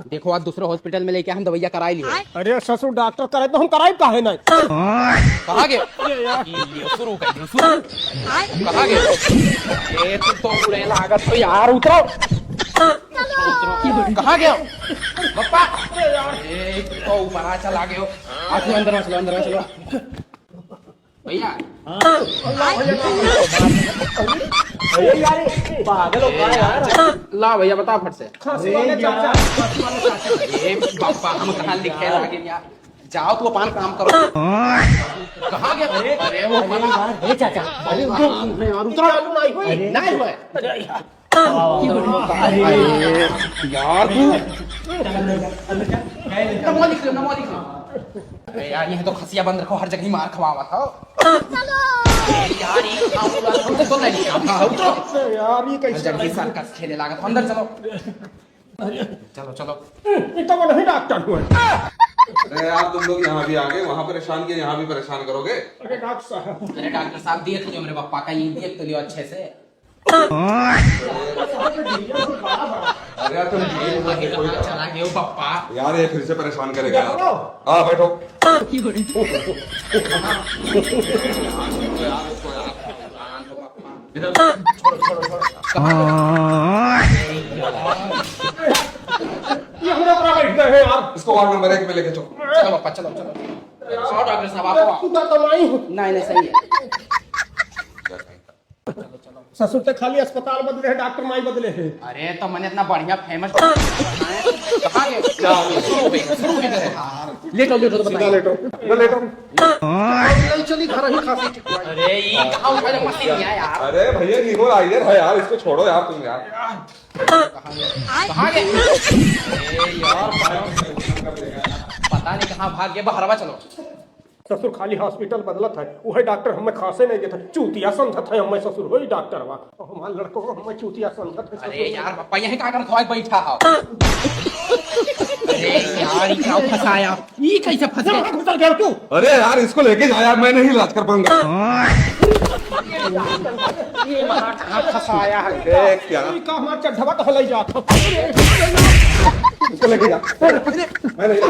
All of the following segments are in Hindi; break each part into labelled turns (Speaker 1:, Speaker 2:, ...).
Speaker 1: देखो आज दूसरे हॉस्पिटल में लेके हम दवाइया कराई लिए।
Speaker 2: अरे ससुर डॉक्टर करे तो हम कराई काहे नहीं।
Speaker 1: कहाँ गए शुरू कर दियो शुरू। कहाँ गए ये तो उड़े लागत तो यार उतरो। कहाँ गया पप्पा? ए तो ऊपर आ चला गए हो। आखिर अंदर में चलो अंदर में चलो भैया।
Speaker 2: पागल हो गया यार।
Speaker 1: ला भैया बता फट से।
Speaker 2: खांसी वाले चाचा।
Speaker 1: ए पापा हम कहाँ लिखे लागे यार। जाओ तू अपन काम करो। कहाँ गया? अरे वो
Speaker 2: अरे चाचा
Speaker 1: यार उतरो नहीं हुआ यार तू नमो लिख लो नमो लिख लो। अरे यार ये तो खसिया बंद रखो हर जगह ही मार खवावा था। यार ये हमसे तो नहीं था उतरो
Speaker 2: यार ये
Speaker 1: हर
Speaker 2: कैसे
Speaker 1: जगह ही सर्कस खेले लागत अंदर चलो चलो चलो।
Speaker 2: इतना वो नहीं डॉक्टर हुआ।
Speaker 3: अरे यार तुम लोग यहाँ भी आ गए, वहाँ परेशान किए, यहाँ भी परेशान करोगे।
Speaker 2: अरे डॉक्टर साहब।
Speaker 1: अरे डॉक्टर साहब देख लियो मेरे पापा का ये देख तो लियो अच्छे से।
Speaker 3: अरे यार तुम
Speaker 1: चला गए हो पापा।
Speaker 3: यार ये फिर से परेशान करेगा। हाँ बैठो।
Speaker 2: ये हमरा पूरा बैठ गए हैं यार।
Speaker 3: इसको वार्ड नंबर 1 में लेके चलो।
Speaker 1: चलो पापा चलो चलो चलो डॉक्टर साहब आप आओ।
Speaker 2: कुत्ता तो नहीं हूँ।
Speaker 1: नहीं सही है।
Speaker 2: ससुर तो खाली अस्पताल बदले है डॉक्टर माई बदले है।
Speaker 1: अरे तो मैंने इतना बढ़िया फेमस कहाँ गए? लेटो लेटो तो बताइए।
Speaker 2: लेटो लेटो।
Speaker 1: नहीं चली घर ही खांसी ठीक हुआ। अरे ये कहाँ उठा ले मशीन नहीं है यार।
Speaker 3: अरे भैया नीमो आइए है यार, इसको छोड़ो यार तुम यार।
Speaker 1: कहाँ गए? अरे यार पता नहीं कहाँ भाग गए। बहरवा चलो।
Speaker 2: ससुर खाली हॉस्पिटल बदलत है वही डॉक्टर हमें खांसे नहीं देता चूतिया समझत है हमें ससुर वही डॉक्टर हुआ हमारे लड़कों को हमें चूतिया समझत है।
Speaker 1: अरे यार पापा यहीं कहाँ कर खवाए बैठा हो। अरे यार ये क्या फंसाया? ये कैसे फंस गया?
Speaker 2: घुसल गया तू।
Speaker 3: अरे यार इसको लेके जा यार, मैं नहीं इलाज कर पाऊंगा।
Speaker 1: ये महा कहाँ फंसाया है?
Speaker 3: देख क्या
Speaker 2: का हमारा चढ़वा तो हलाई जाता।
Speaker 3: इसको लेके जा। मैं नहीं।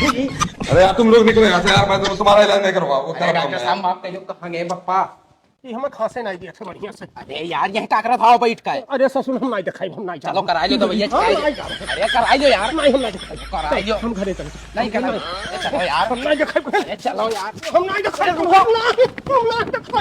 Speaker 3: अरे यार तुम लोग निकलो यहाँ से यार, मैं तो तुम्हारा इलाज नहीं करवाऊंगा। वो
Speaker 1: अरे डॉक्टर साहब माफ करियो कहाँ गए पप्पा?
Speaker 2: ये हमें खांसे नहीं दिया था बढ़िया से।
Speaker 1: अरे यार यहीं काकरा था बैठ का।
Speaker 2: अरे ससुर हम नहीं दिखाई हम नहीं
Speaker 1: चलो कराई लो तो भैया
Speaker 2: हम
Speaker 1: कराई
Speaker 2: नहीं
Speaker 1: लो। अरे कराई लो यार।
Speaker 2: नहीं हम नहीं दिखाई
Speaker 1: कराई लो।
Speaker 2: हम घरे चले
Speaker 1: नहीं कराई चलो यार।
Speaker 2: हम नहीं दिखाई
Speaker 1: अरे चलो यार।
Speaker 2: हम नहीं दिखाई हम नहीं दिखाई